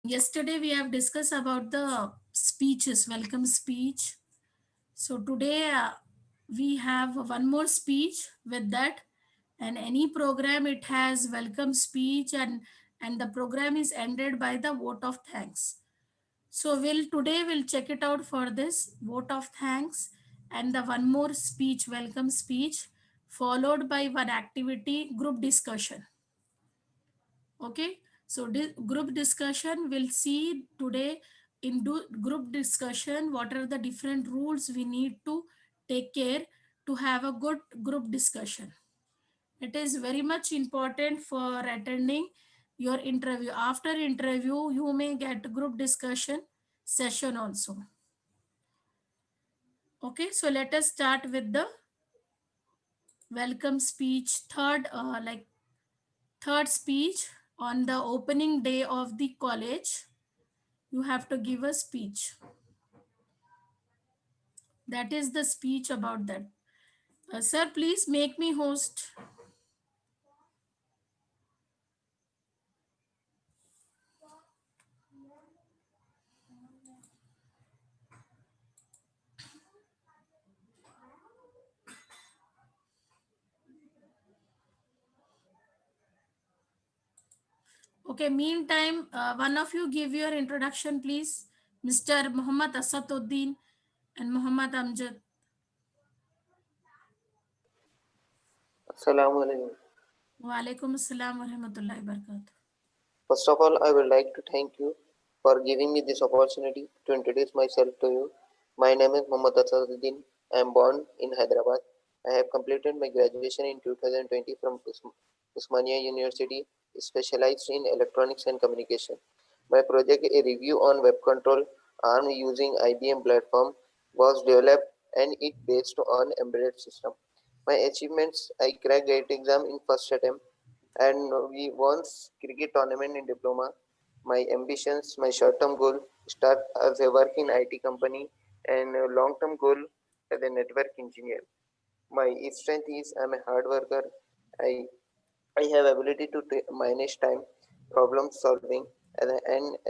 Yesterday we have discussed about the speeches, welcome speech. So today we have one more speech with that, and any program it has welcome speech, and the program is ended by the vote of thanks. So we'll check it out for this vote of thanks and the one more speech, welcome speech, followed by one activity, group discussion. Okay, so group discussion, we'll see today in group discussion what are the different rules we need to take care to have a good group discussion. It is very much important for attending your interview. After interview you may get group discussion session also. Okay, so let us start with the welcome speech. Third speech on the opening day of the college. You have to give a speech. That is the speech about that. Sir, please make me host. Okay, meantime, one of you give your introduction, please. Mr. Muhammad Asaduddin and Muhammad Amjad. Assalamu alaikum. Wa alaikum assalam wa rahmatullahi wa barakatuh. First of all, I would like to thank you for giving me this opportunity to introduce myself to you. My name is Muhammad Asaduddin. I am born in Hyderabad. I have completed my graduation in 2020 from Usmania University, specialized in electronics and communication. My project, a review on web control ARM using IBM platform, was developed and it based on embedded system. My achievements: I cracked GATE exam in first attempt and we won cricket tournament in diploma. My ambitions, my short-term goal, start as a work in IT company and a long-term goal as a network engineer. My strength is I'm a hard worker. I I have ability to manage time, problem solving, and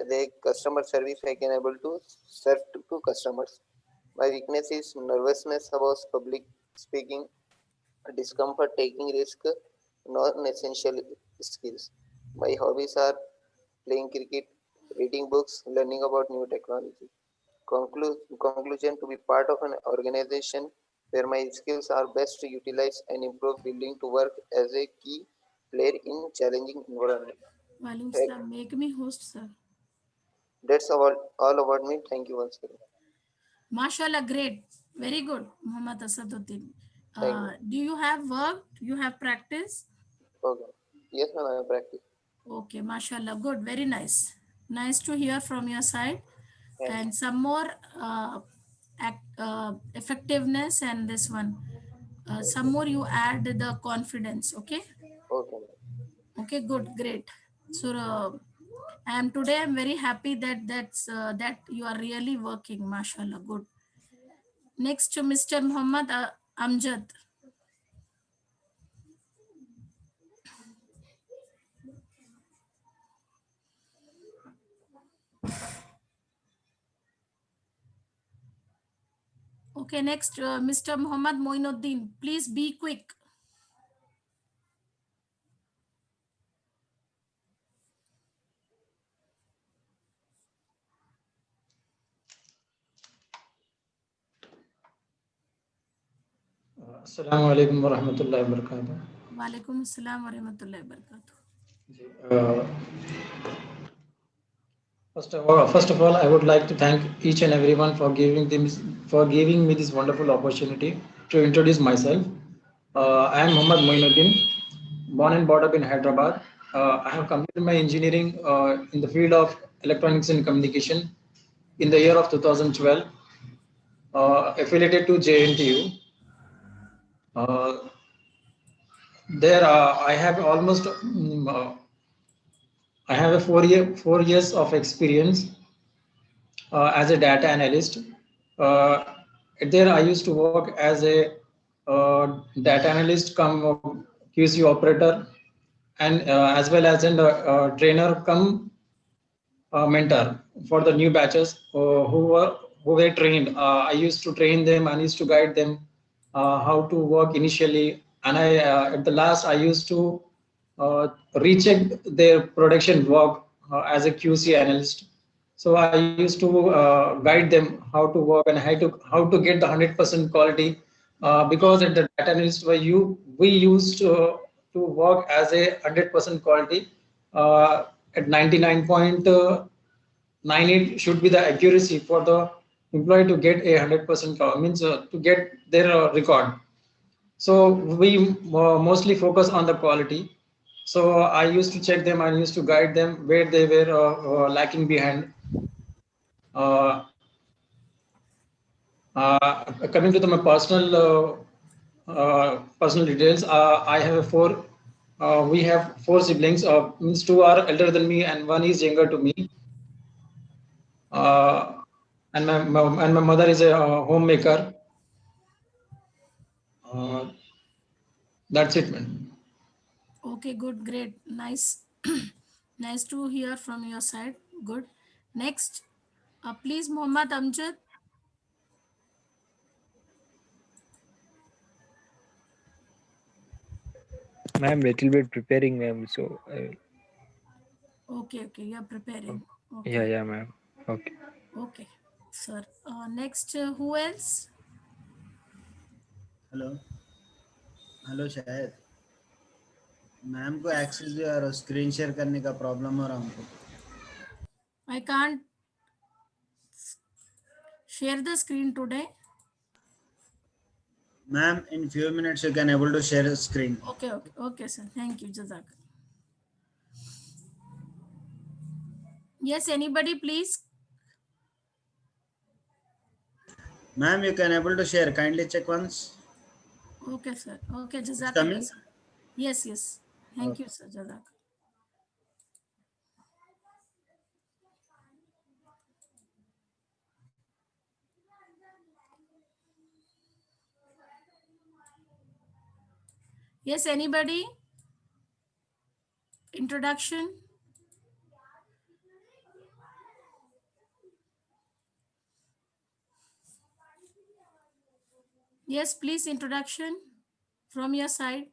the customer service I can able to serve to customers. My weakness is nervousness about public speaking, discomfort taking risk, non-essential skills. My hobbies are playing cricket, reading books, learning about new technology. Conclusion: to be part of an organization where my skills are best utilized and improved, willing to work as a key player in challenging environment. Wa alaikum Thank- assalam. Make me host, sir. That's all about me. Thank you once again. Mashallah, great. Very good, Muhammad Asaduddin. Thank you. Do you have worked? You have practiced? Okay. Yes, ma'am, I practice. Okay, mashallah, good, very nice. Nice to hear from your side. Thank you. And some more effectiveness and this one. Some more you add the confidence, okay? Okay, ma'am. Okay, good, great. So I'm very happy that you are really working, mashallah, good. Next to Mr. Muhammad Amjad. Okay, next Mr. Muhammad Moinuddin. Please be quick. Assalamu alaikum wa rahmatullahi wa barakatuh. Wa alaikum assalam wa rahmatullahi wa barakatuh. Uh, first of all, I would like to thank each and everyone for giving me this wonderful opportunity to introduce myself. I am Muhammad Moinuddin, born and brought up in Hyderabad. I have completed my engineering in the field of electronics and communication in the year of 2012, affiliated to JNTU. There, I have I have a 4 years of experience as a data analyst. Uh, there, I used to work as a data analyst, come QC operator, and as well as a trainer, come mentor for the new batches who were trained. I used to train them and used to guide them how to work initially, and I at the last I used to recheck their production work as a QC analyst. So I used to guide them how to work and how to get the 100% quality, because at the data analyst we used to work as a 100% quality. At 99.98 should be the accuracy for the employee to get a 100% means to get their record. So we mostly focus on the quality. So I used to check them and used to guide them where they were lacking behind. Uh, Coming to my personal details, I have four. We have four siblings. Means two are elder than me and one is younger to me. Uh, and my mother is a homemaker. Uh, that's it, man. Okay, good, great, nice. Nice to hear from your side. Good. Next, please, Muhammad Amjad. Ma'am, little bit preparing, ma'am. So, Okay, okay, you're preparing. yeah, Okay, yeah, ma'am. Okay. okay, sir. Next, who else? Hello hello शायद ma'am को access और screen share करने का problem हो रहा हमको I can't share the screen today. Ma'am in few minutes you can able to share screen Okay, okay, okay, sir. Thank you, Jazak. Yes, anybody, please. Ma'am you can able to share kindly check once Okay, sir. Okay, Jazak. coming? Yes, yes. Thank you, sir. Jazak. Yes, anybody? Introduction. Yes, please, introduction from your side.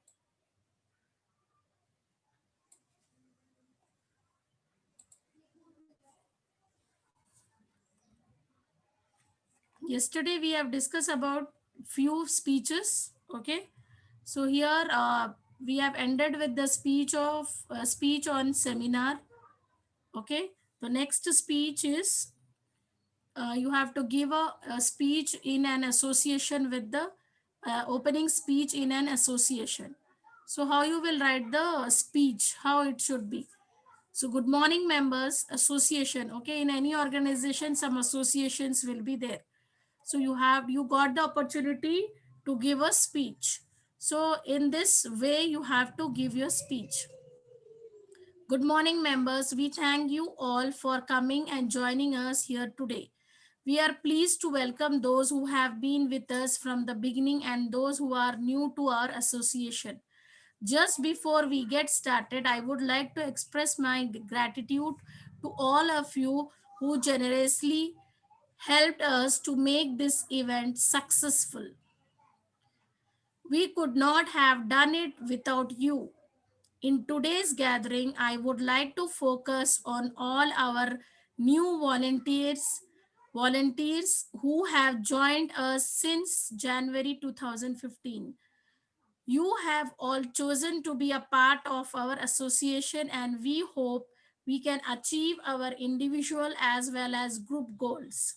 Yesterday we have discussed about few speeches. Okay, so here we have ended with the speech on seminar. Okay, the next speech is you have to give a speech in an association with the opening speech in an association. So how you will write the speech, how it should be. So good morning members, association. Okay, in any organization some associations will be there. So you got the opportunity to give a speech. So in this way you have to give your speech. Good morning members, we thank you all for coming and joining us here today. We are pleased to welcome those who have been with us from the beginning and those who are new to our association. Just before we get started, I would like to express my gratitude to all of you who generously helped us to make this event successful. We could not have done it without you. In today's gathering, I would like to focus on all our new volunteers who have joined us since January 2015. You have all chosen to be a part of our association, and we hope we can achieve our individual as well as group goals.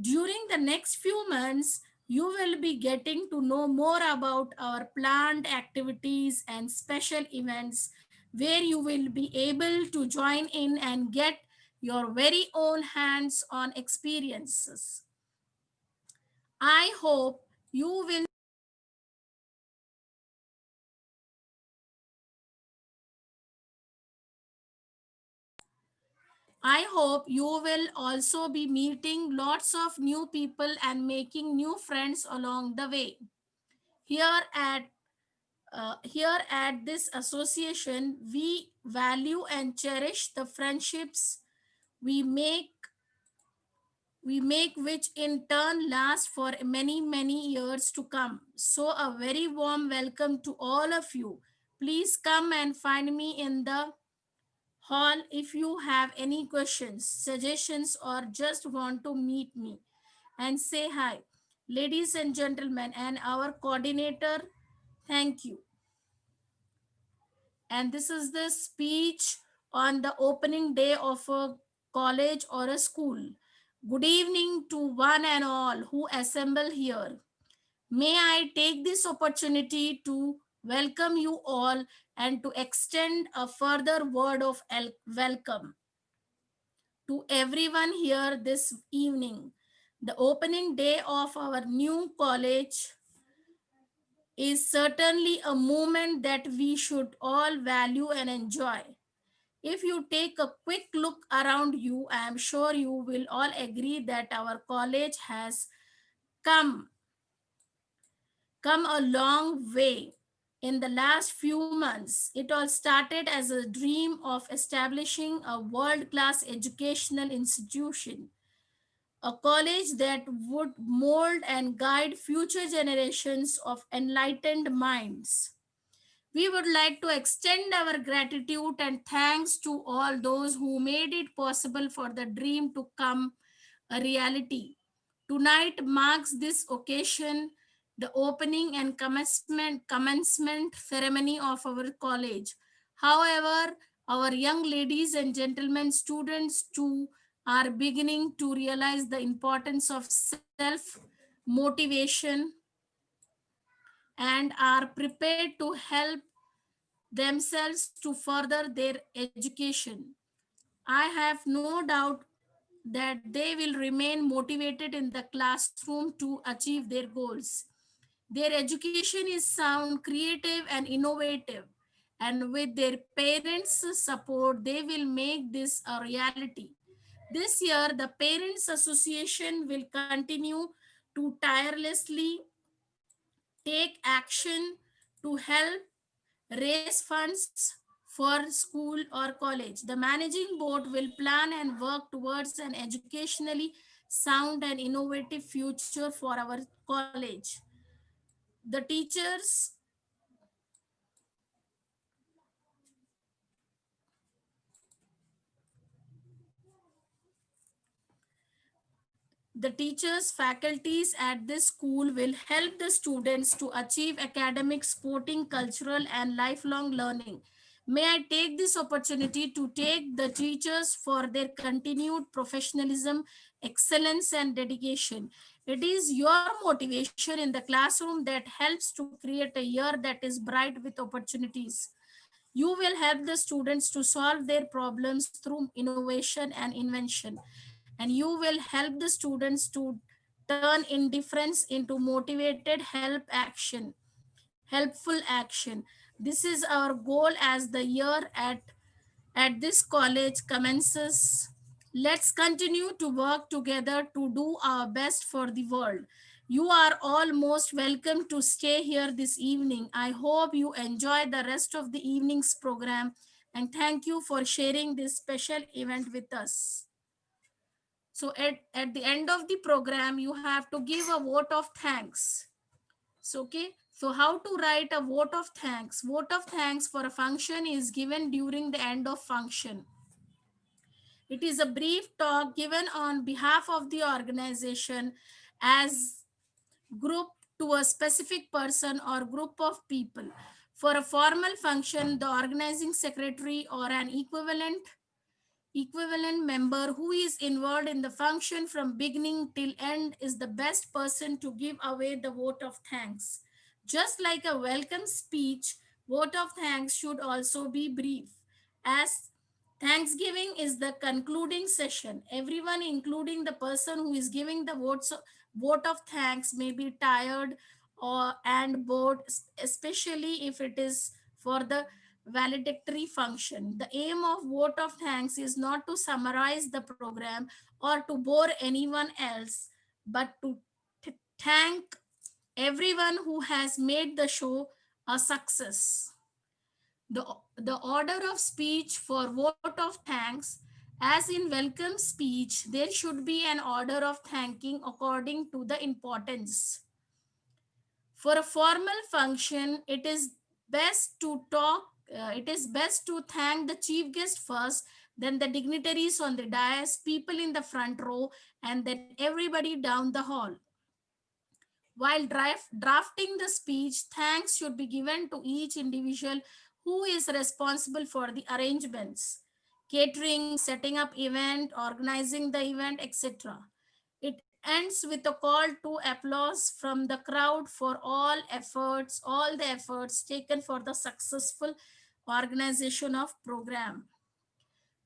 During the next few months, you will be getting to know more about our planned activities and special events where you will be able to join in and get your very own hands on experiences. I hope you will I hope you will also be meeting lots of new people and making new friends along the way. Here at Here at this association, we value and cherish the friendships we make which in turn last for many years to come. So a very warm welcome to all of you. Please come and find me in the hall if you have any questions, suggestions, or just want to meet me and say hi. Ladies and gentlemen, and our coordinator, thank you. And this is the speech on the opening day of a college or a school. Good evening to one and all who assemble here. May I take this opportunity to welcome you all and to extend a further word of welcome to everyone here this evening. The opening day of our new college is certainly a moment that we should all value and enjoy. If you take a quick look around you, I am sure you will all agree that our college has come a long way in the last few months. It all started as a dream of establishing a world-class educational institution, a college that would mold and guide future generations of enlightened minds. We would like to extend our gratitude and thanks to all those who made it possible for the dream to come a reality. Tonight marks this occasion, the opening and commencement ceremony of our college. However, our young ladies and gentlemen students too are beginning to realize the importance of self motivation and are prepared to help themselves to further their education. I have no doubt that they will remain motivated in the classroom to achieve their goals. Their education is sound, creative, and innovative. And with their parents' support, they will make this a reality. This year, the Parents Association will continue to tirelessly take action to help raise funds for school or college. The managing board will plan and work towards an educationally sound and innovative future for our college. The teachers The teachers, faculties at this school will help the students to achieve academic, sporting, cultural, and lifelong learning. May I take this opportunity to take the teachers for their continued professionalism, excellence, and dedication. It is your motivation in the classroom that helps to create a year that is bright with opportunities. You will help the students to solve their problems through innovation and invention, and you will help the students to turn indifference into motivated helpful action. This is our goal as the year at this college commences. Let's continue to work together to do our best for the world. You are all most welcome to stay here this evening. I hope you enjoy the rest of the evening's program, and thank you for sharing this special event with us. So at the end of the program, you have to give a vote of thanks. So, okay. So how to write a vote of thanks? Vote of thanks for a function is given during the end of function. It is a brief talk given on behalf of the organization as group to a specific person or group of people. For a formal function, the organizing secretary or an equivalent member who is involved in the function from beginning till end is the best person to give away the vote of thanks. Just like a welcome speech, vote of thanks should also be brief, as Thanksgiving is the concluding session. Everyone, including the person who is giving the vote of thanks, may be tired and bored, especially if it is for the valedictory function. The aim of vote of thanks is not to summarize the program or to bore anyone else, but to thank everyone who has made the show a success. The order of speech for vote of thanks As in welcome speech, there should be an order of thanking according to the importance. For a formal function, it is best to thank the chief guest first, then the dignitaries on the dais, people in the front row, and then everybody down the hall. While drafting the speech, thanks should be given to each individual who is responsible for the arrangements, catering, setting up event, organizing the event, etc. It ends with a call to applause from the crowd for all the efforts taken for the successful organization of program.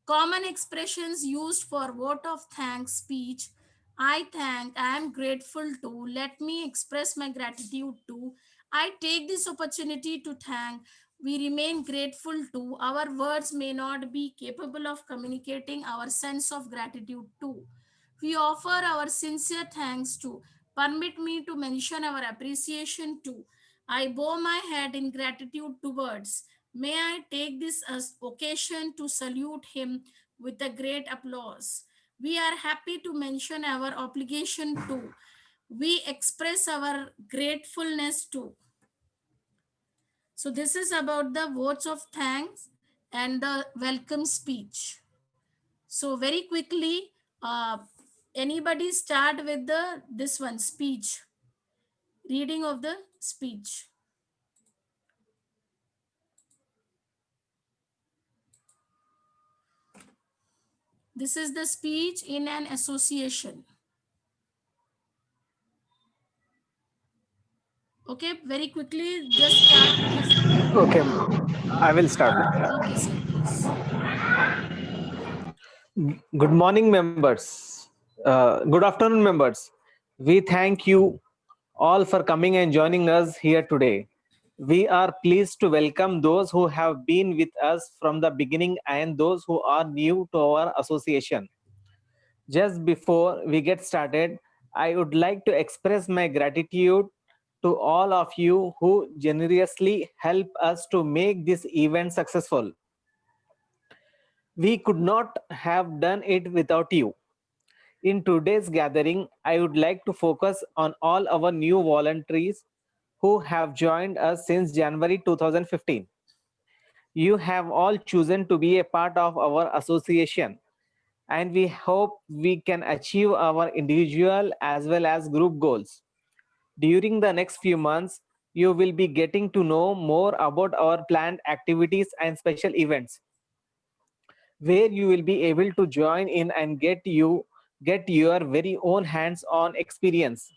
Common expressions used for vote of thanks speech: I thank, I am grateful to, let me express my gratitude to, I take this opportunity to thank, we remain grateful to. Our words may not be capable of communicating our sense of gratitude to. We offer our sincere thanks to. Permit me to mention our appreciation to. I bow my head in gratitude towards. May I take this as occasion to salute him with a great applause. We are happy to mention our obligation to. We express our gratefulness to. So, this is about the votes of thanks and the welcome speech. So, very quickly, anybody start with the this one speech, reading of the speech. This is the speech in an association. Okay, very quickly, just start. Okay, I will start. Okay, sir, please. Good morning, members. Good afternoon, members. We thank you all for coming and joining us here today. We are pleased to welcome those who have been with us from the beginning and those who are new to our association. Just before we get started, I would like to express my gratitude to all of you who generously help us to make this event successful. We could not have done it without you. In today's gathering, I would like to focus on all our new volunteers who have joined us since January 2015. You have all chosen to be a part of our association, and we hope we can achieve our individual as well as group goals. During the next few months, you will be getting to know more about our planned activities and special events, where you will be able to join in and get your very own hands-on experience.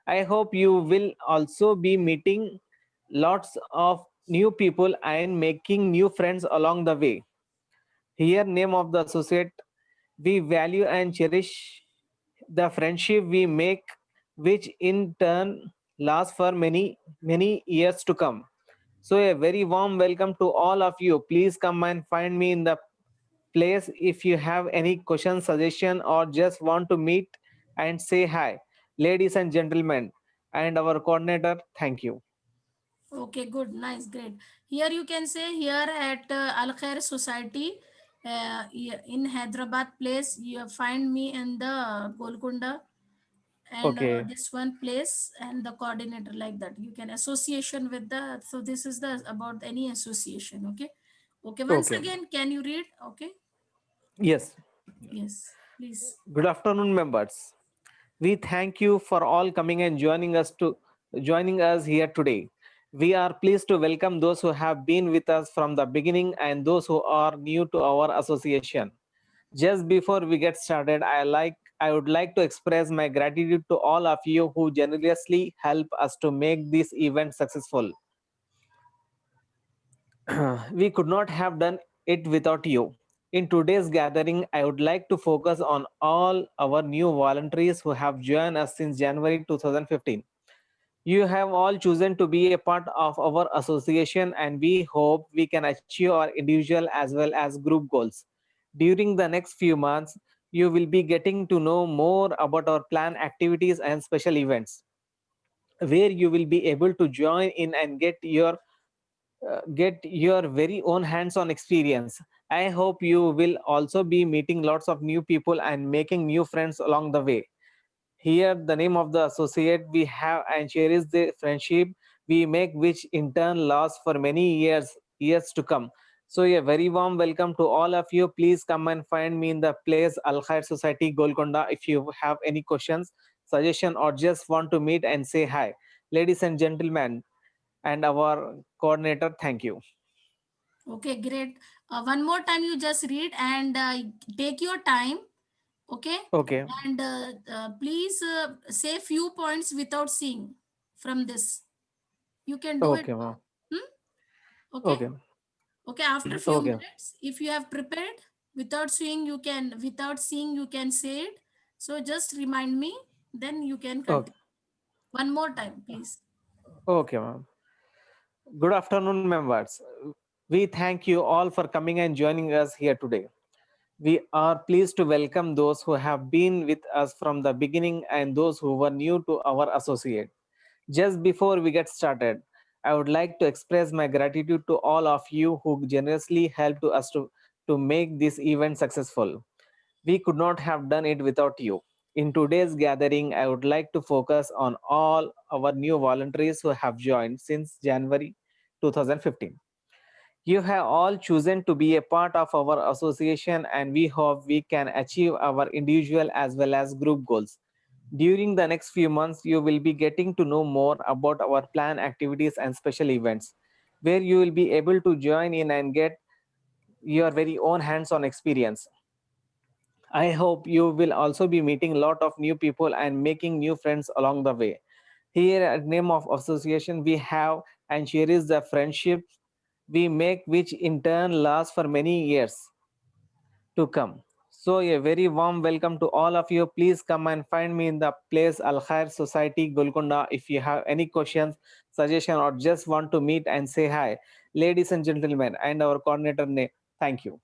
I hope you will also be meeting lots of new people and making new friends along the way. Here, name of the associate, we value and cherish the friendship we make, which in turn lasts for many years to come. So a very warm welcome to all of you. Please come and find me in the place if you have any question, suggestion, or just want to meet and say hi. Ladies and gentlemen, and our coordinator, thank you. Okay, good, nice, great. Here you can say here at Al Khair Society in Hyderabad place. You find me in the Golconda and Okay. this one place and the coordinator like that. You can association with the. So this is the about any association. Okay. Okay. Once Okay. again, can you read? Okay. Yes. Yes, please. Good afternoon, members. We thank you for all coming and joining us here today. We are pleased to welcome those who have been with us from the beginning and those who are new to our association. Just before we get started, I would like to express my gratitude to all of you who generously help us to make this event successful. We could not have done it without you. In today's gathering, I would like to focus on all our new volunteers who have joined us since January 2015. You have all chosen to be a part of our association, and we hope we can achieve our individual as well as group goals. During the next few months, you will be getting to know more about our planned activities and special events, where you will be able to join in and get your very own hands-on experience. I hope you will also be meeting lots of new people and making new friends along the way. Here, the name of the associate we have and cherish the friendship we make, which in turn lasts for many years to come. So, a very warm welcome to all of you. Please come and find me in the place Al Khair Society, Golconda. If you have any questions, suggestion, or just want to meet and say hi, ladies and gentlemen, and our coordinator, thank you. Okay, great. One more time, you just read and take your time. Okay, Okay, and please say few points without seeing from this. You can do it okay, now. ma'am. Hmm? Okay. Okay, Okay. After few okay, minutes, if you have prepared without seeing you can say it. So just remind me. Then you can okay, continue. One more time, please. okay, ma'am. Good afternoon, members. We thank you all for coming and joining us here today. We are pleased to welcome those who have been with us from the beginning and those who were new to our associate. Just before we get started, I would like to express my gratitude to all of you who generously helped to make this event successful. We could not have done it without you. In today's gathering, I would like to focus on all our new volunteers who have joined since January 2015. You have all chosen to be a part of our association, and we hope we can achieve our individual as well as group goals. During the next few months, you will be getting to know more about our plan activities and special events, where you will be able to join in and get your very own hands-on experience. I hope you will also be meeting a lot of new people and making new friends along the way. Here at name of association, we have and cherish the friendships we make, which in turn lasts for many years to come. So a very warm welcome to all of you. Please come and find me in the place Al Khair Society, Golconda. If you have any questions, suggestion, or just want to meet and say hi, ladies and gentlemen, and our coordinator, thank you.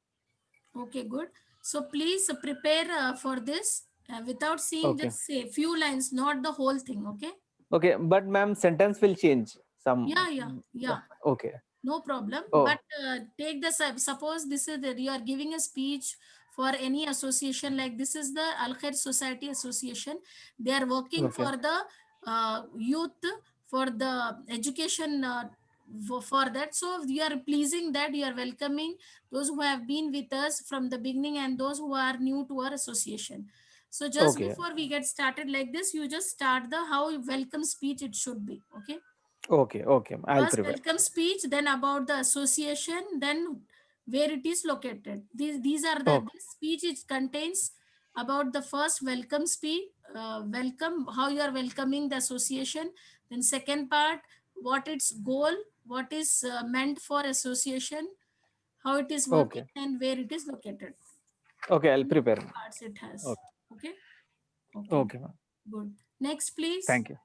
Okay, good. So please prepare for this without seeing. Okay. Just say few lines, not the whole thing. Okay. Okay, but ma'am, sentence will change. Some. Yeah. Okay. No problem. Oh, But take the suppose this is you are giving a speech for any association, like this is the Al Khair Society Association. They are working okay. for the youth, for the education, for that. So you are pleasing that you are welcoming those who have been with us from the beginning and those who are new to our association. So just Okay. before we get started like this, you just start the how welcome speech it should be. Okay. Okay. Okay. I'll First prepare. welcome speech, then about the association, then where it is located. These are the Okay. this speech it contains about the first welcome speech, welcome, how you are welcoming the association. Then second part, what its goal, what is meant for association, how it is working, Okay. and where it is located. Okay. I'll These prepare. three parts it has. Okay. Okay. Okay. Okay, ma'am. Good. Next, please. Thank you.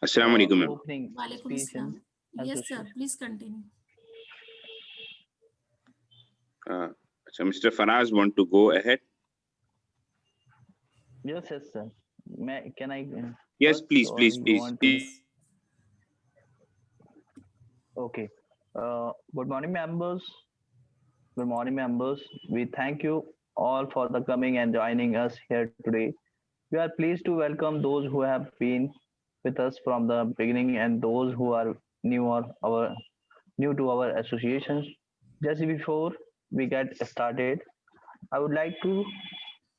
Assalamu alaikum, ma'am. Opening Walaikum speech Assalam. in Yes, sir. association. Please continue. So Mr. Faraz want to go ahead? Yes, sir. Can I Yes, first, please, or please, you please, want to? please. Okay. Good morning, members. Good morning, members. We thank you all for the coming and joining us here today. We are pleased to welcome those who have been with us from the beginning and those who are new to our associations. Just before we get started, I would like to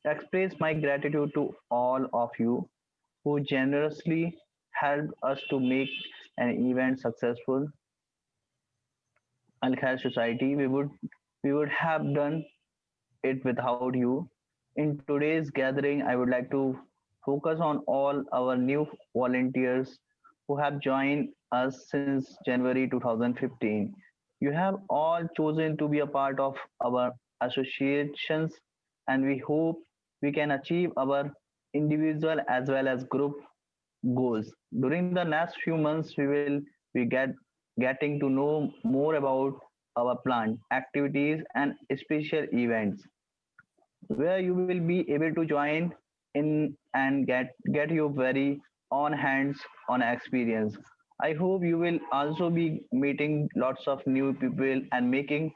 express my gratitude to all of you who generously helped us to make an event successful. Al Khair Society, we would have done it without you. In today's gathering, I would like to focus on all our new volunteers who have joined us since January 2015. You have all chosen to be a part of our associations, and we hope we can achieve our individual as well as group goals. During the next few months, we will be getting to know more about our planned activities and special events where you will be able to join in and get your very own hands on experience. I hope you will also be meeting lots of new people and making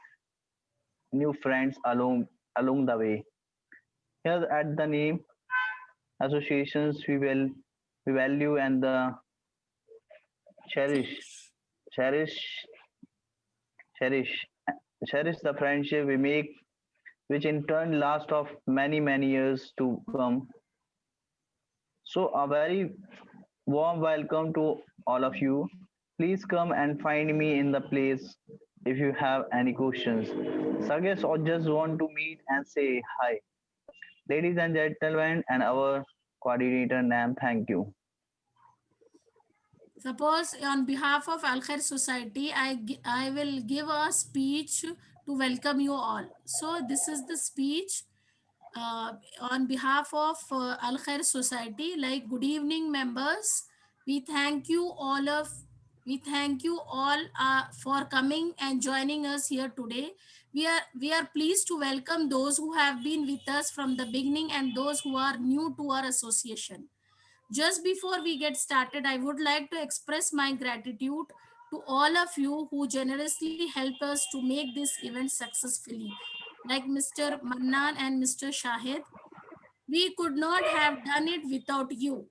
new friends along the way. Here at the name associations, we value and the cherish, cherish, cherish, cherish the friendship we make, which in turn last of many years to come. So a very warm welcome to all of you. Please come and find me in the place if you have any questions. Suggest or just want to meet and say hi. Ladies and gentlemen, and our coordinator Nam, thank you. Suppose on behalf of Al Khair Society, I will give a speech to welcome you all. So this is the speech on behalf of Al Khair Society. Like, good evening, members. We thank you all of we thank you all for coming and joining us here today. We are pleased to welcome those who have been with us from the beginning and those who are new to our association. Just before we get started, I would like to express my gratitude to all of you who generously help us to make this event successfully. Like Mr. Mannan and Mr. Shahid, we could not have done it without you.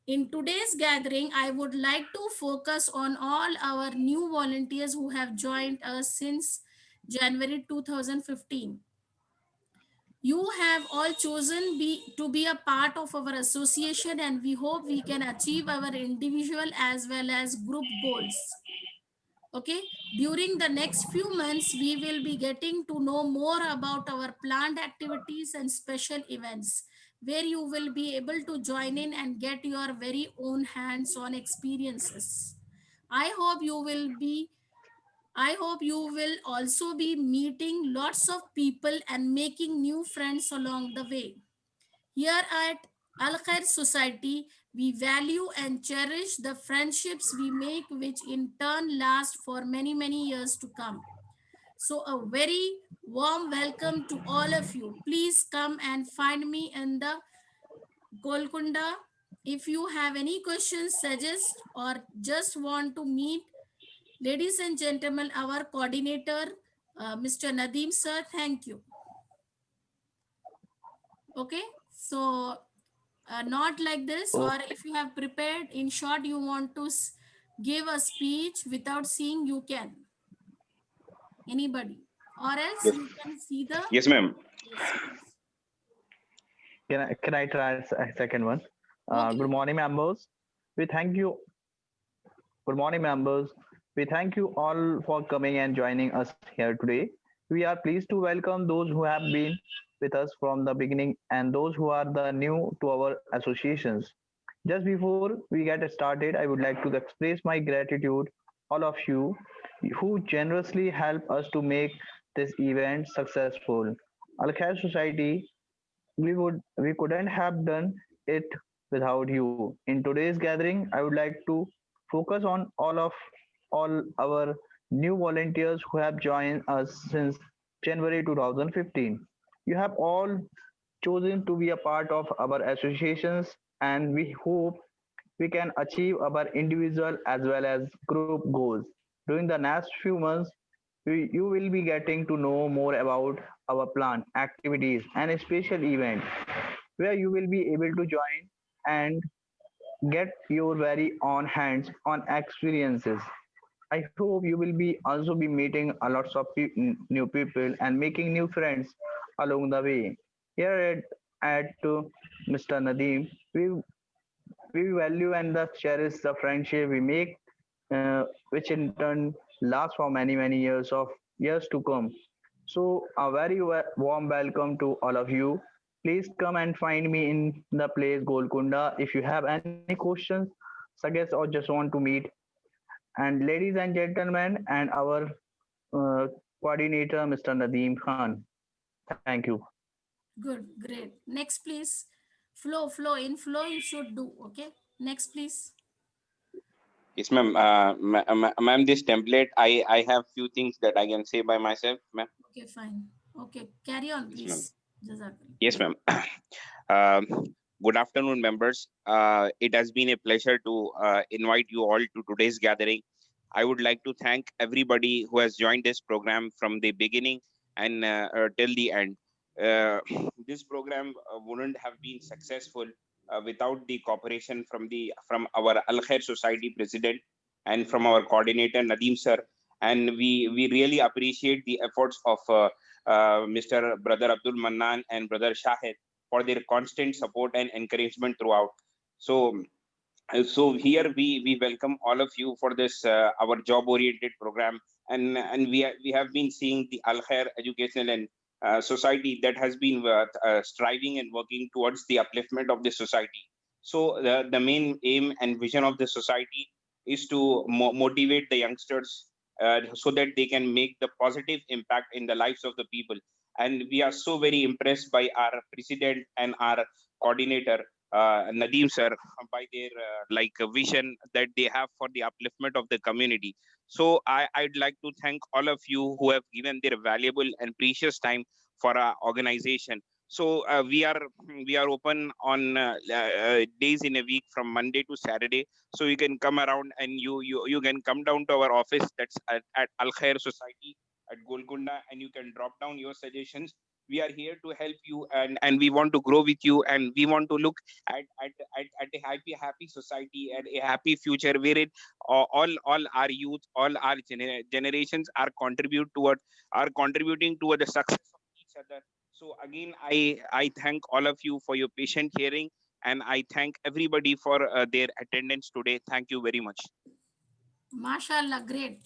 In today's gathering, I would like to focus on all our new volunteers who have joined us since January 2015. You have all chosen to be a part of our association, and we hope we can achieve our individual as well as group goals. Okay, during the next few months, we will be getting to know more about our planned activities and special events where you will be able to join in and get your very own hands on experiences. I hope you will be I hope you will also be meeting lots of people and making new friends along the way. Here at Al Khair Society, we value and cherish the friendships we make, which in turn last for many years to come. So, a very warm welcome to all of you. Please come and find me in the Golconda. If you have any questions, suggest, or just want to meet, ladies and gentlemen, our coordinator, Mr. Nadeem sir, thank you. Okay, so not like this, Oh, or if you have prepared, in short, you want to give a speech without seeing, you can. Anybody, or else Yes, you can see the. yes, ma'am. Yes, please. can I try a second one? Okay. Good morning, members. We thank you. Good morning, members. We thank you all for coming and joining us here today. We are pleased to welcome those who have been with us from the beginning and those who are the new to our associations. Just before we get started, I would like to express my gratitude all of you who generously help us to make this event successful. Al Khair Society, we couldn't have done it without you. In today's gathering, I would like to focus on all our new volunteers who have joined us since January 2015. You have all chosen to be a part of our associations, and we hope we can achieve our individual as well as group goals. During the next few months, you will be getting to know more about our plan, activities, and special events where you will be able to join and get your very own hands on experiences. I hope you will be also be meeting a lots of new people and making new friends along the way. Here at Mr. Nadeem, we value and cherish the friendship we make, which in turn lasts for many years to come. So a very warm welcome to all of you. Please come and find me in the place Golconda if you have any questions, suggests, or just want to meet. And ladies and gentlemen, and our coordinator, Mr. Nadeem Khan. Thank you. Good, great. Next, please. Flow, in flow, you should do. Okay. Next, please. Yes, ma'am. Ma'am, this template, I have few things that I can say by myself, ma'am. Okay, fine. Okay, carry on, Yes, ma'am. please. Jazakallah. Yes, ma'am. Um, Good afternoon, members. It has been a pleasure to invite you all to today's gathering. I would like to thank everybody who has joined this program from the beginning and till the end. This program wouldn't have been successful without the cooperation from our Al Khair Society president and from our coordinator Nadeem sir. And we really appreciate the efforts of Mr. Brother Abdul Mannan and Brother Shahid for their constant support and encouragement throughout. So here we welcome all of you for this our job oriented program, and we have been seeing the Al Khair Educational and Society that has been striving and working towards the upliftment of the society. So the main aim and vision of the society is to motivate the youngsters so that they can make the positive impact in the lives of the people. And we are so very impressed by our president and our coordinator Nadeem sir, by their vision that they have for the upliftment of the community. So I'd like to thank all of you who have given their valuable and precious time for our organization. So we are open on days in a week from Monday to Saturday. So you can come around and you can come down to our office that's at Al Khair Society at Golconda, and you can drop down your suggestions. We are here to help you, and we want to grow with you, and we want to look at a happy society and a happy future wherein all our youth, all our generations are contributing toward the success of each other. So again, I thank all of you for your patient hearing, and I thank everybody for their attendance today. Thank you very much. Mashallah, great.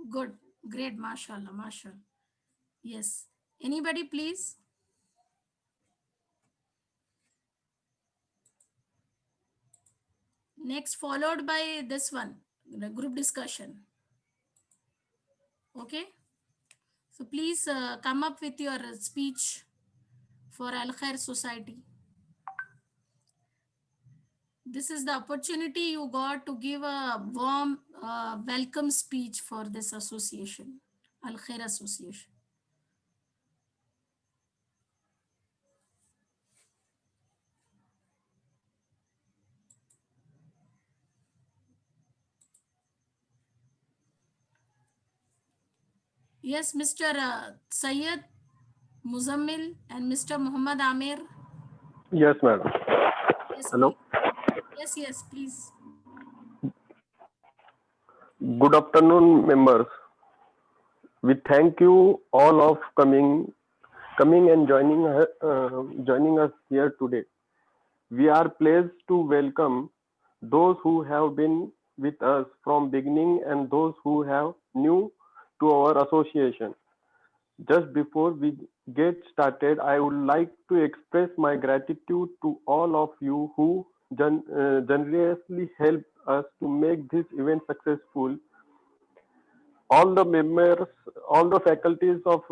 Good. Great. Mashallah. Mashallah. Yes. Anybody, please? Next, followed by this one, the group discussion. Okay. So please come up with your speech for Al Khair Society. This is the opportunity you got to give a warm welcome speech for this association, Al Khair Association. Yes, Mr. Syed Muzammil and Mr. Muhammad Amir. Yes, madam. Yes, Hello. please. Yes, please. Good afternoon, members. We thank you all of coming and joining us here today. We are pleased to welcome those who have been with us from beginning and those who have new to our association. Just before we get started, I would like to express my gratitude to all of you who generously helped us to make this event successful. All the members, all the faculties of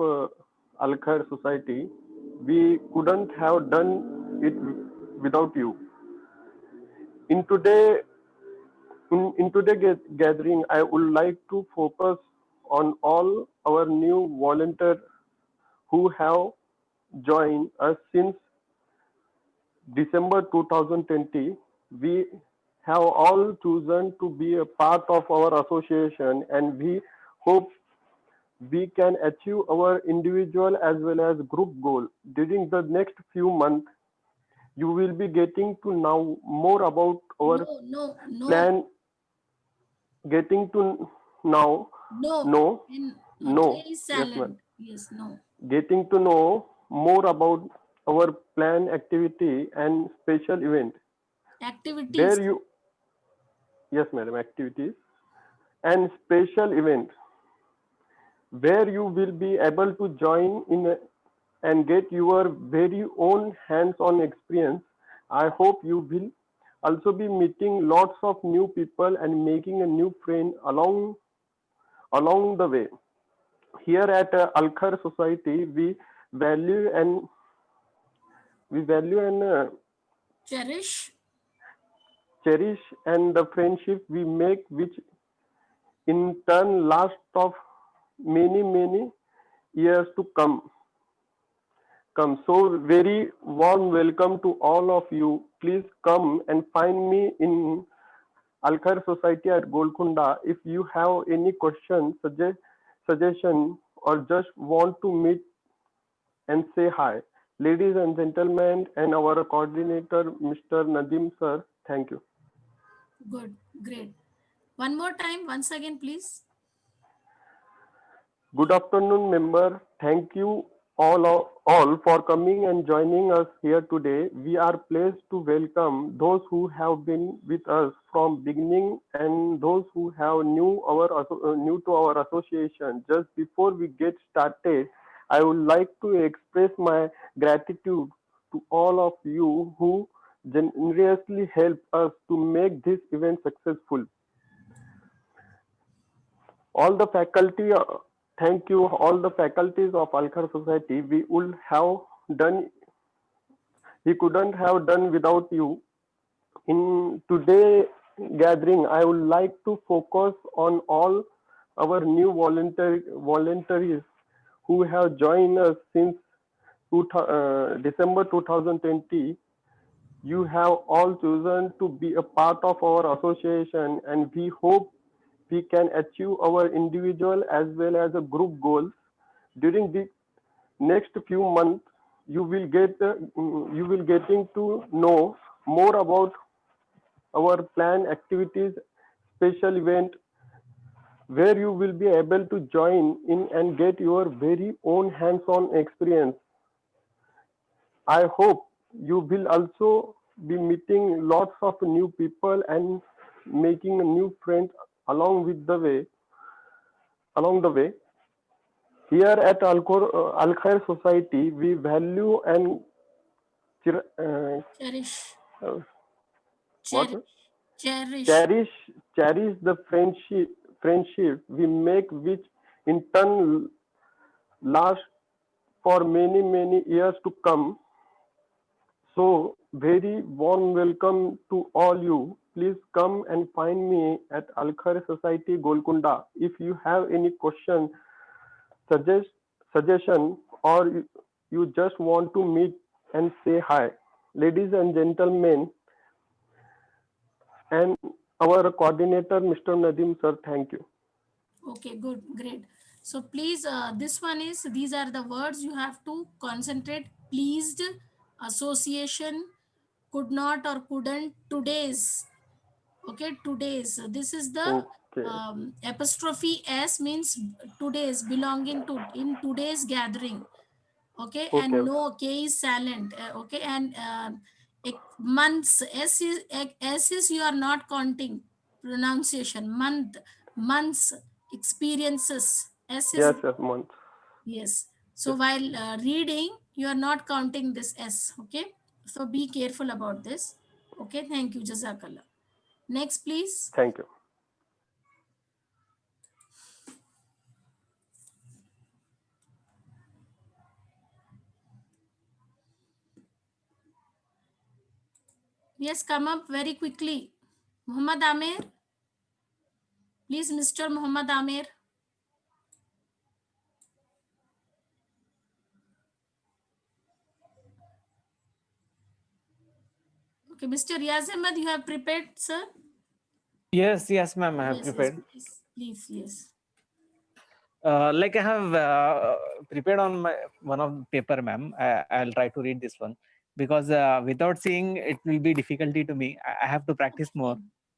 Al Khair Society, we couldn't have done it without you. In today's gathering, I would like to focus on all our new volunteers who have joined us since December 2020. We have all chosen to be a part of our association, and we hope we can achieve our individual as well as group goal. During the next few months, you will be getting to know more about our No. plan. Getting to know. No. Is Yes, silent. ma'am. Yes, no. Getting to know more about our plan, activity, and special event. Activities. Yes, madam, activities and special event where you will be able to join in and get your very own hands-on experience. I hope you will also be meeting lots of new people and making a new friend along the way. Here at Al Khair Society, we value and cherish and the friendship we make, which in turn last of many years to come. So very warm welcome to all of you. please come and find me in Al Khair Society at Golconda. If you have any questions, suggestion, or just want to meet and say hi. Ladies and gentlemen, and our coordinator, Mr. Nadim sir, thank you. Good, great. One more time, once again, please. Good afternoon, member. Thank you all for coming and joining us here today. We are pleased to welcome those who have been with us from beginning and those who have new to our association. Just before we get started, I would like to express my gratitude to all of you who generously help us to make this event successful. All the faculty, thank you, all the faculties of Al Khair Society. We couldn't have done without you. In today's gathering, I would like to focus on all our new volunteers who have joined us since December 2020. You have all chosen to be a part of our association, and we hope we can achieve our individual as well as a group goals. During the next few months, you will getting to know more about our plan activities, special event where you will be able to join in and get your very own hands-on experience. I hope you will also be meeting lots of new people and making new friends along the way. Here at Al Khair Society, we value and Cherish. what? Cherish. Cherish the friendship we make, which in turn last for many years to come. So very warm welcome to all you. Please come and find me at Al Khair Society Golconda. If you have any question, suggestion, or you just want to meet and say hi. Ladies and gentlemen, and our coordinator, Mr. Nadim sir, thank you. Okay, good, great. So please, these are the words you have to concentrate. Pleased, association, could not or couldn't, today's. Okay, today's. This is the Okay. apostrophe S means today's, belonging to, in today's gathering. Okay, Okay. and no, K is silent. Okay, and months, S is you are not counting pronunciation. Months, experiences. S is Yes, month. yes. So while reading, you are not counting this S. Okay, so be careful about this. Okay, thank you, Jazakallah. Next, please. Thank you. Yes, come up very quickly. Muhammad Amir. Please, Mr. Muhammad Amir. Okay, Mr. Riaz Ahmed, you have prepared, sir? Yes, ma'am, I have Yes, prepared. please, yes. Like I have prepared on my one of the paper, ma'am. I'll try to read this one because without seeing it will be difficulty to me. I have to practice more.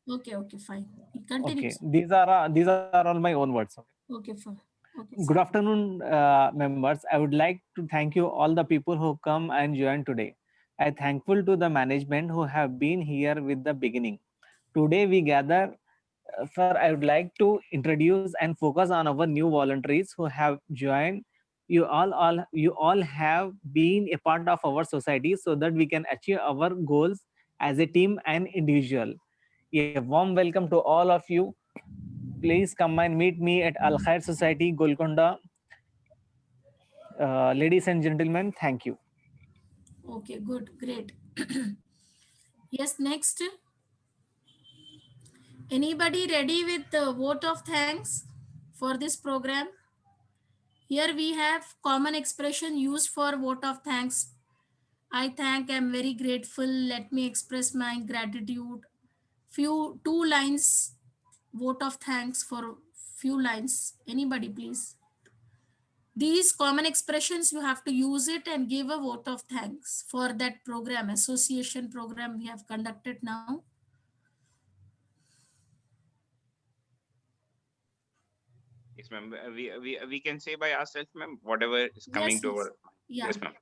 Okay, fine. Continue. Okay, these are all my own words. Okay, fine. Okay, Good afternoon, members. I would like to thank you all the people who come and join today. I'm thankful to the management who have been here with the beginning. Today we gather for I would like to introduce and focus on our new volunteers who have joined. You all have been a part of our society so that we can achieve our goals as a team and individual. A warm welcome to all of you. Please come and meet me at Al Khair Society Golconda. Ladies and gentlemen, thank you. Okay, good, great. Yes, next. Anybody ready with the vote of thanks for this program? Here we have common expression used for vote of thanks. I'm very grateful. Let me express my gratitude. Two lines, vote of thanks for few lines. Anybody, please. These common expressions, you have to use it and give a vote of thanks for that program, association program we have conducted now. Yes, ma'am. We can say by ourselves, ma'am, whatever is coming Yes, to yes. our. Yeah. Yes, ma'am.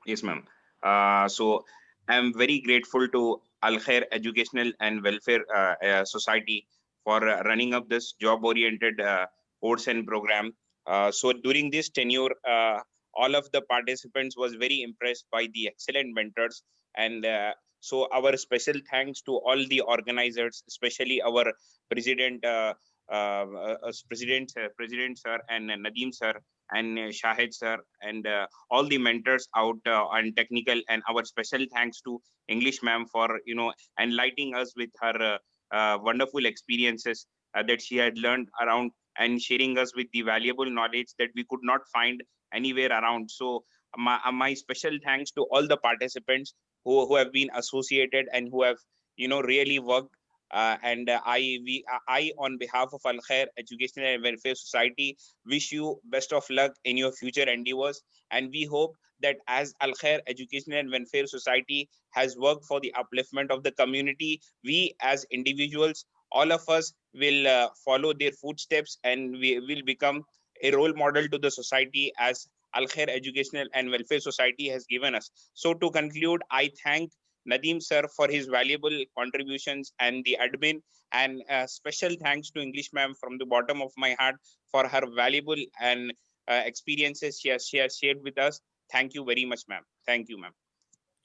Yes, ma'am. So I'm very grateful to Al Khair Educational and Welfare Society for running up this job-oriented course and program. So during this tenure, all of the participants was very impressed by the excellent mentors, and so our special thanks to all the organizers, especially our president, President sir, and Nadeem sir, and Shahid sir, and all the mentors out on technical, and our special thanks to English ma'am for enlightening us with her wonderful experiences that she had learned around, and sharing us with the valuable knowledge that we could not find anywhere around. So my special thanks to all the participants who have been associated and who have really worked, and I on behalf of Al Khair Educational and Welfare Society wish you best of luck in your future endeavors, and we hope that as Al Khair Educational and Welfare Society has worked for the upliftment of the community, we as individuals, all of us will follow their footsteps, and we will become a role model to the society as Al Khair Educational and Welfare Society has given us. So to conclude, I thank Nadeem sir for his valuable contributions and the admin, and special thanks to English ma'am from the bottom of my heart for her valuable and experiences she has shared with us. Thank you very much, ma'am. Thank you, ma'am.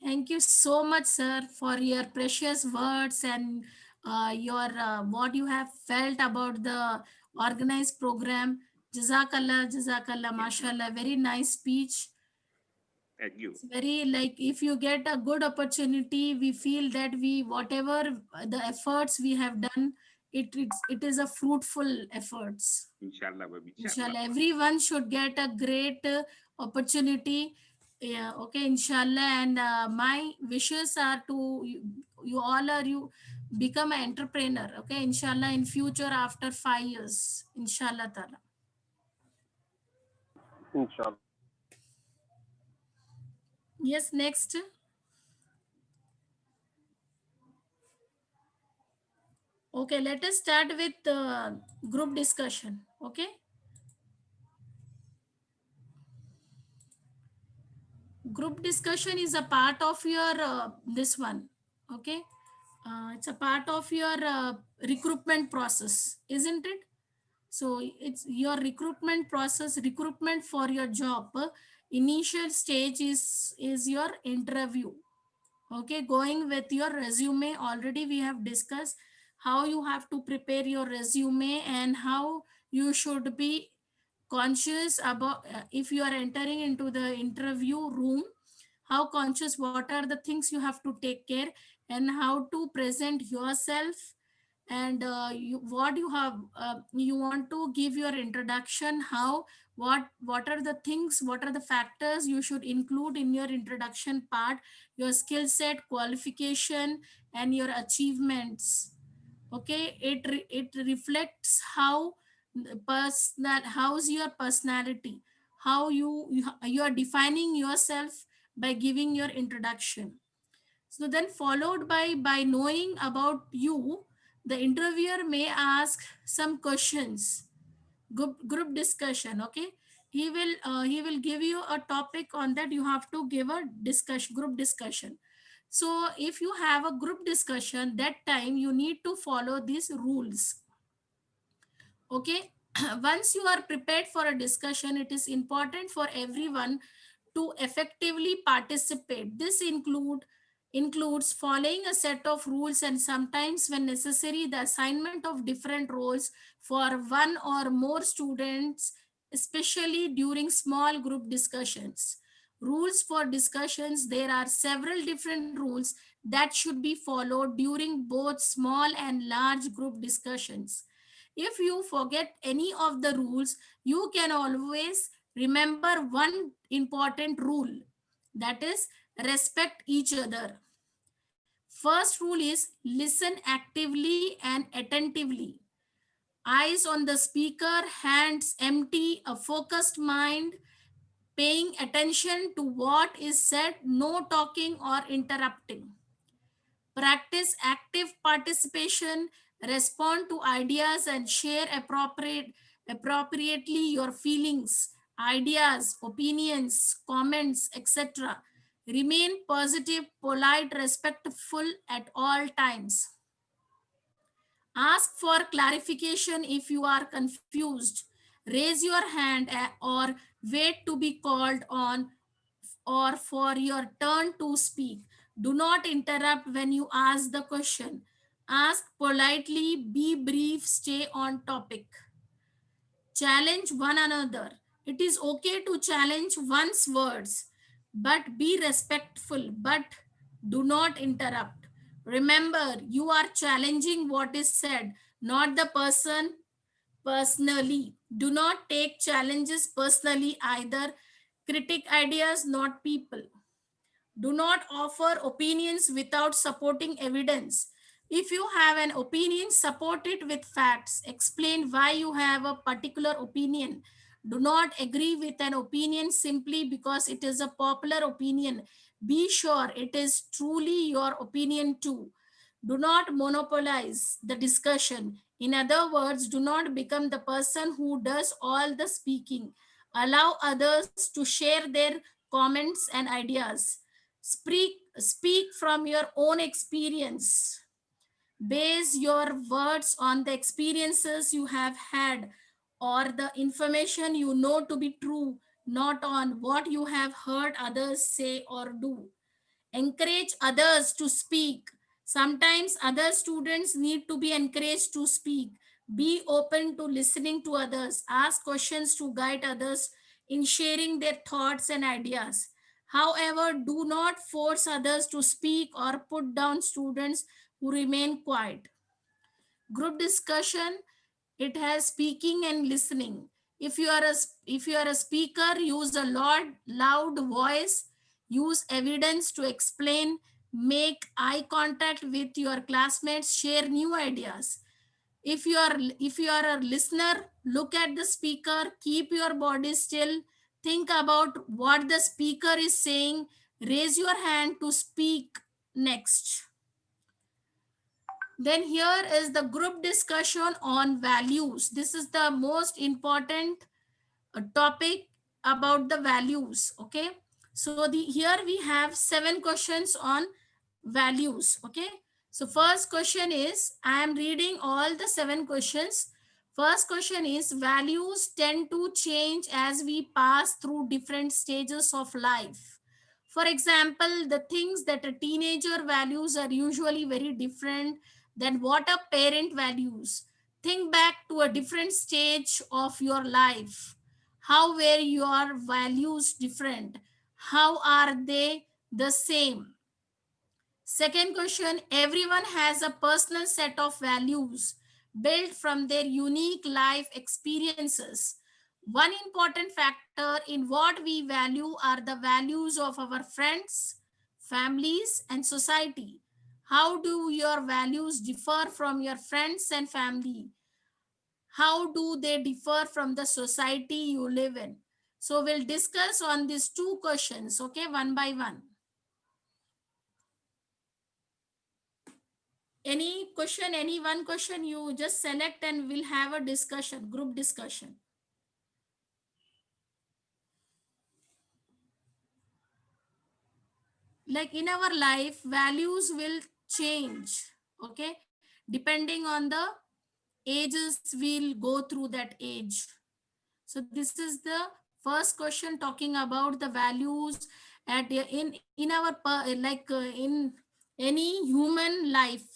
Thank you so much, sir, for your precious words and your what you have felt about the organized program. Jazakallah, Jazakallah, mashallah. Very nice speech. Thank you. It's very like if you get a good opportunity, we feel that we whatever the efforts we have done, it is a fruitful efforts. Inshallah, baby. Inshallah, everyone should get a great opportunity. Yeah, okay, inshallah. And my wishes are to you all are you become an entrepreneur. Okay, inshallah, in future after 5 years, inshallah ta'ala. Inshallah. Yes, next. Okay, let us start with group discussion. Okay. Group discussion is a part of your this one. Okay. It's a part of your recruitment process, isn't it? So it's your recruitment process, recruitment for your job. Initial stage is your interview. Okay, going with your resume, already we have discussed how you have to prepare your resume and how you should be conscious about if you are entering into the interview room, how conscious, what are the things you have to take care, and how to present yourself, and what you have you want to give your introduction, how what are the things, what are the factors you should include in your introduction part, your skill set, qualification, and your achievements. Okay, it reflects how personal, how's your personality, how you are defining yourself by giving your introduction. So then followed by knowing about you, the interviewer may ask some questions. Group discussion. Okay, he will give you a topic on that, you have to give a discussion, group discussion. So if you have a group discussion, that time you need to follow these rules. Okay. Once you are prepared for a discussion, it is important for everyone to effectively participate. This includes following a set of rules, and sometimes when necessary the assignment of different roles for one or more students, especially during small group discussions. Rules for discussions: there are several different rules that should be followed during both small and large group discussions. If you forget any of the rules, you can always remember one important rule. That is, respect each other. First rule is listen actively and attentively. Eyes on the speaker, hands empty, a focused mind, paying attention to what is said, no talking or interrupting. Practice active participation, respond to ideas and share appropriately your feelings, ideas, opinions, comments, etc. Remain positive, polite, respectful at all times. Ask for clarification if you are confused. Raise your hand or wait to be called on or for your turn to speak. Do not interrupt when you ask the question. Ask politely, be brief, stay on topic. Challenge one another. It is okay to challenge one's words, but be respectful, but do not interrupt. Remember, you are challenging what is said, not the person personally. Do not take challenges personally either. Critic ideas, not people. Do not offer opinions without supporting evidence. If you have an opinion, support it with facts. Explain why you have a particular opinion. Do not agree with an opinion simply because it is a popular opinion. Be sure it is truly your opinion too. Do not monopolize the discussion. In other words, do not become the person who does all the speaking. Allow others to share their comments and ideas. Speak from your own experience. Base your words on the experiences you have had or the information you know to be true, not on what you have heard others say or do. Encourage others to speak. Sometimes other students need to be encouraged to speak. Be open to listening to others. Ask questions to guide others in sharing their thoughts and ideas. However, do not force others to speak or put down students who remain quiet. Group discussion, it has speaking and listening. If you are a speaker, use a loud voice, use evidence to explain, make eye contact with your classmates, share new ideas. If you are a listener, look at the speaker, keep your body still, think about what the speaker is saying, raise your hand to speak next. Then here is the group discussion on values. This is the most important topic about the values. Okay. So here we have 7 questions on values. Okay. So first question is, I am reading all the 7 questions. First question is, values tend to change as we pass through different stages of life. For example, the things that a teenager values are usually very different than what a parent values. Think back to a different stage of your life. How were your values different? How are they the same? Second question, everyone has a personal set of values built from their unique life experiences. One important factor in what we value are the values of our friends, families, and society. How do your values differ from your friends and family? How do they differ from the society you live in? So we'll discuss on these 2 questions, okay, one by one. Any question, any one question, you just select and we'll have a discussion, group discussion. Like in our life, values will change, okay, depending on the ages we'll go through that age. So this is the first question talking about the values at in our in any human life,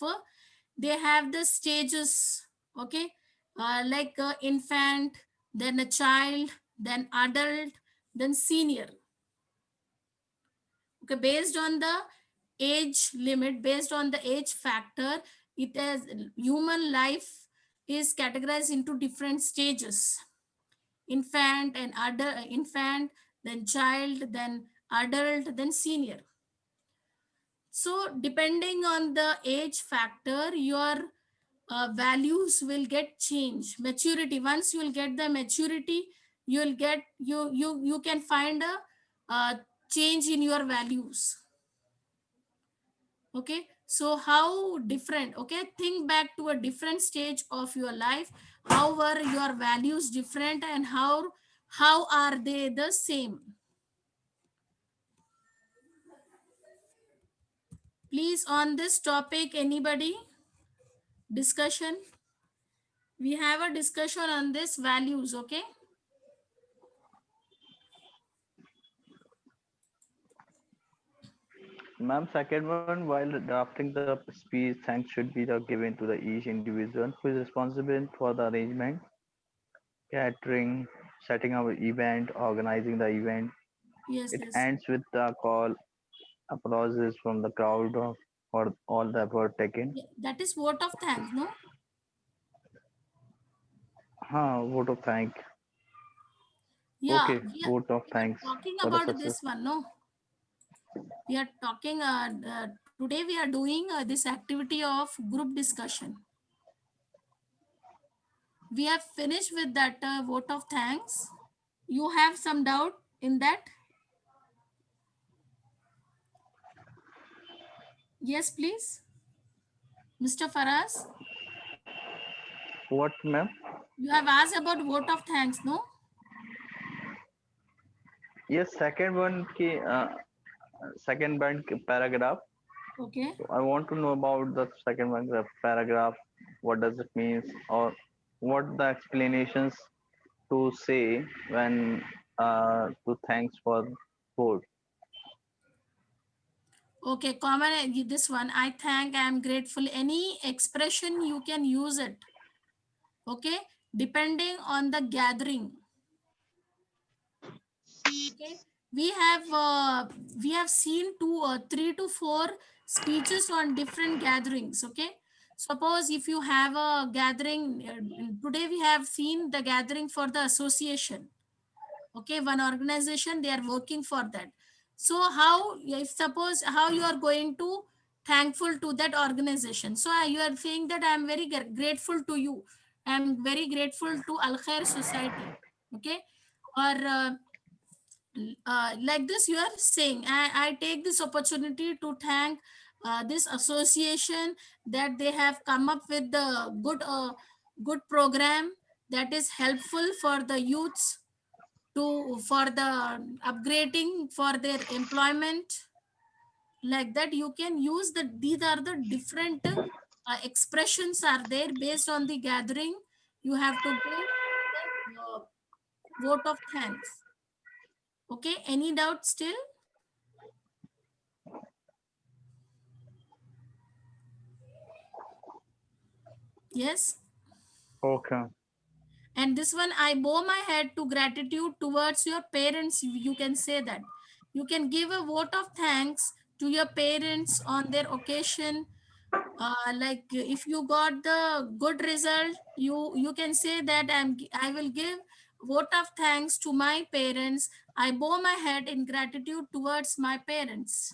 they have the stages, okay, like infant, then a child, then adult, then senior. Okay, based on the age limit, based on the age factor, it has human life is categorized into different stages. Infant and infant, then child, then adult, then senior. So depending on the age factor, your values will get changed. Maturity, once you will get the maturity, you will get you can find a change in your values. Okay, so how different? Okay, think back to a different stage of your life. How were your values different, and how are they the same? Please, on this topic, anybody discussion? We have a discussion on this values. Okay, Ma'am, second one, while drafting the speech, thanks should be given to the each individual who is responsible for the arrangement, catering, setting up an event, organizing the event. yes, It yes. ends with the call, applauses from the crowd for all the effort taken. Yeah, that is vote of thanks, no? Vote of thank. Yeah, Okay, vote of we are thanks talking for the about success. this one, no? We are talking, today we are doing this activity of group discussion. We have finished with that vote of thanks. You have some doubt in that? Yes, please. Mr. Faraz, What, ma'am? you have asked about vote of thanks, no? Yes, second one paragraph. Okay. So I want to know about the second one paragraph. What does it mean, or what the explanations to say when to thanks for vote. Okay, common this one. I thank, I am grateful. Any expression you can use it. Okay, depending on the gathering. Okay, we have seen 3 to 4 speeches on different gatherings. Okay, suppose if you have a gathering today, we have seen the gathering for the association. Okay, one organization, they are working for that. So how, if suppose how you are going to thankful to that organization, so you are saying that I am very grateful to you, I am very grateful to Al Khair Society. Okay, or like this you are saying, I take this opportunity to thank this association, that they have come up with the good program that is helpful for the youths to for the upgrading for their employment. Like that you can use the, these are the different expressions are there based on the gathering. You have to give the vote of thanks. Okay, any doubt still? Yes. Okay. And this one, I bow my head to gratitude towards your parents. You can say that. You can give a vote of thanks to your parents on their occasion. Like if you got the good result, you can say that I will give vote of thanks to my parents. I bow my head in gratitude towards my parents.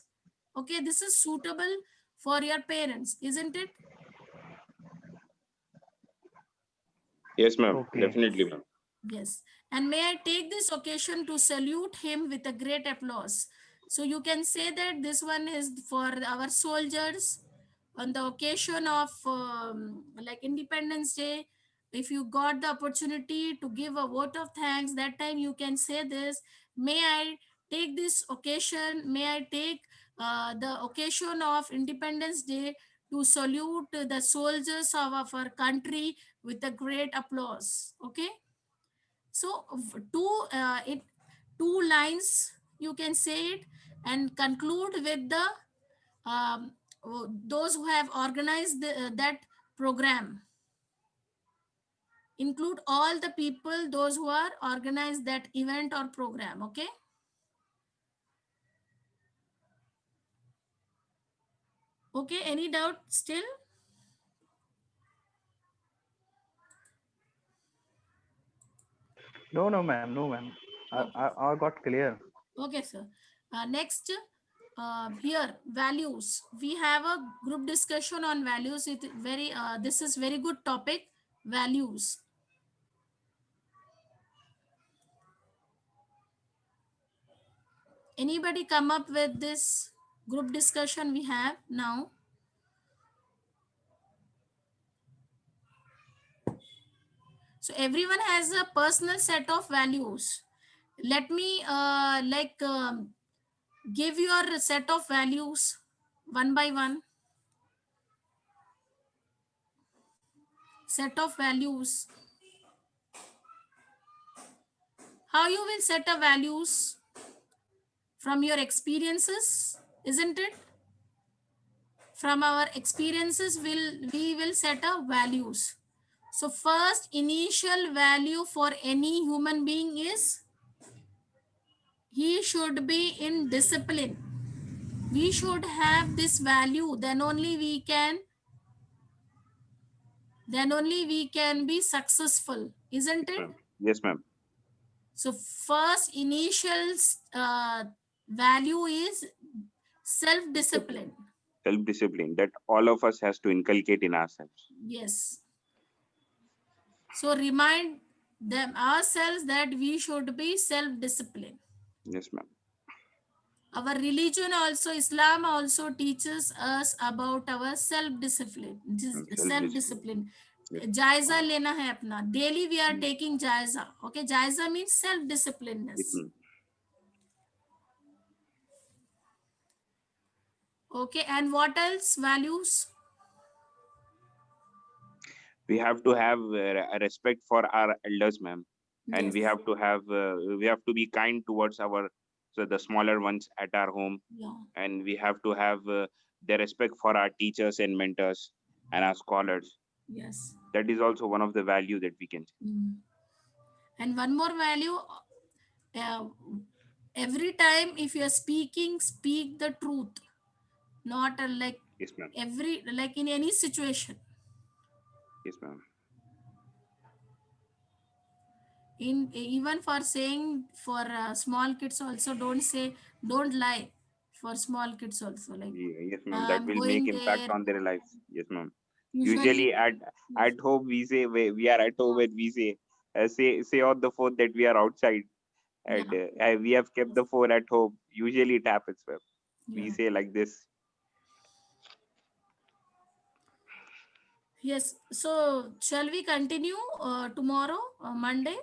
Okay, this is suitable for your parents, isn't it? Yes, ma'am. Okay. Definitely, ma'am. Yes. And may I take this occasion to salute him with a great applause. So you can say that this one is for our soldiers on the occasion of like Independence Day. If you got the opportunity to give a vote of thanks, that time you can say this. May I take this occasion, may I take the occasion of Independence Day to salute the soldiers of our country with a great applause. Okay, so two lines you can say it, and conclude with the those who have organized that program. Include all the people, those who are organized that event or program. Okay. Okay. Any doubt still? No, no, ma'am. No, ma'am. Okay. I got clear. Okay, sir. Next, here values. We have a group discussion on values. This is very good topic. Values. Anybody come up with this group discussion we have now? So everyone has a personal set of values. Let me give your set of values one by one. Set of values. How you will set a values? From your experiences, isn't it? From our experiences, we will set a values. So first initial value for any human being is he should be in discipline. We should have this value, then only we can be successful, isn't it? Yes, ma'am. So first initial value is self-discipline. Self-discipline that all of us has to inculcate in ourselves. Yes. So remind them ourselves that we should be self-disciplined. Yes, ma'am. Our religion also, Islam also teaches us about our self-discipline. Self-discipline. Jaisa lena hai apna. Daily we are taking jaisa. Okay, jaisa means self-disciplineness. Okay, and what else? Values? We have to have a respect for our elders, ma'am, and Yes. we have to be kind towards the smaller ones at our home, Yeah. and we have to have the respect for our teachers and mentors and our scholars. Yes. That is also one of the value that we can. And one more value. Every time if you are speaking, speak the truth. Not like Yes, ma'am. like in any situation. Yes, ma'am. Even for saying for small kids also, don't lie for small kids also, like Yes, ma'am. That will going make impact there. on their lives. Yes, ma'am. Usually Usually at home we say we are at home and we say on the phone that we are outside, and we have kept the phone at home. Usually it happens, ma'am. We Yeah. say like this. Yes. So shall we continue tomorrow, Monday?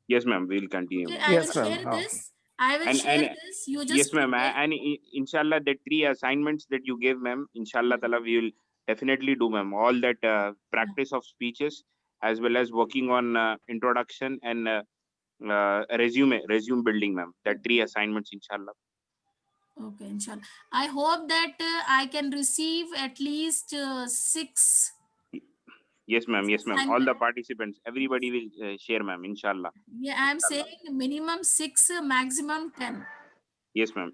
Yes, ma'am. We'll continue. Okay, Ma'am. I will share this. I will share And this. You yes, just ma'am. prepare. And inshallah, the 3 assignments that you gave, ma'am, inshallah, ta'ala, we will definitely do, ma'am. All that practice of speeches, as well as working on introduction and resume building, ma'am. That 3 assignments, inshallah. Okay, inshallah. I hope that I can receive at least 6. Yes, ma'am. Yes, ma'am. All assignment. the participants, everybody will share, ma'am. Inshallah. Yeah, I'm saying minimum 6, maximum 10. Yes, ma'am.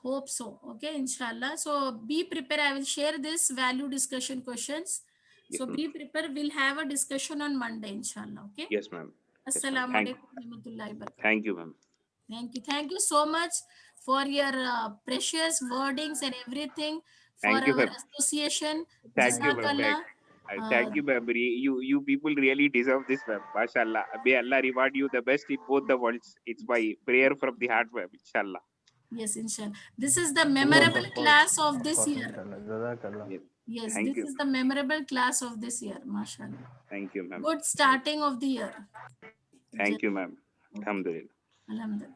Hope so. Okay, inshallah. So be prepared. I will share this value discussion questions. Yes, So ma'am. be prepared. We'll have a discussion on Monday, inshallah. Okay. Yes, ma'am. Yes, ma'am. Assalamu alaikum warahmatullahi wabarakatuh. Thank you, ma'am. Thank you. Thank you so much for your precious wordings and everything for Thank you, our ma'am. association. Thank you, ma'am. Jazakallah. Thank you, ma'am. You people really deserve this, ma'am. Mashallah. May Allah reward you the best in both the worlds. It's my prayer from the heart, ma'am. Inshallah. Yes, inshallah. This is the memorable class of this year. Yes, Thank this you. is the memorable class of this year. Mashallah. Thank you, ma'am. Good starting of the year. Thank you, ma'am. Alhamdulillah. Alhamdulillah.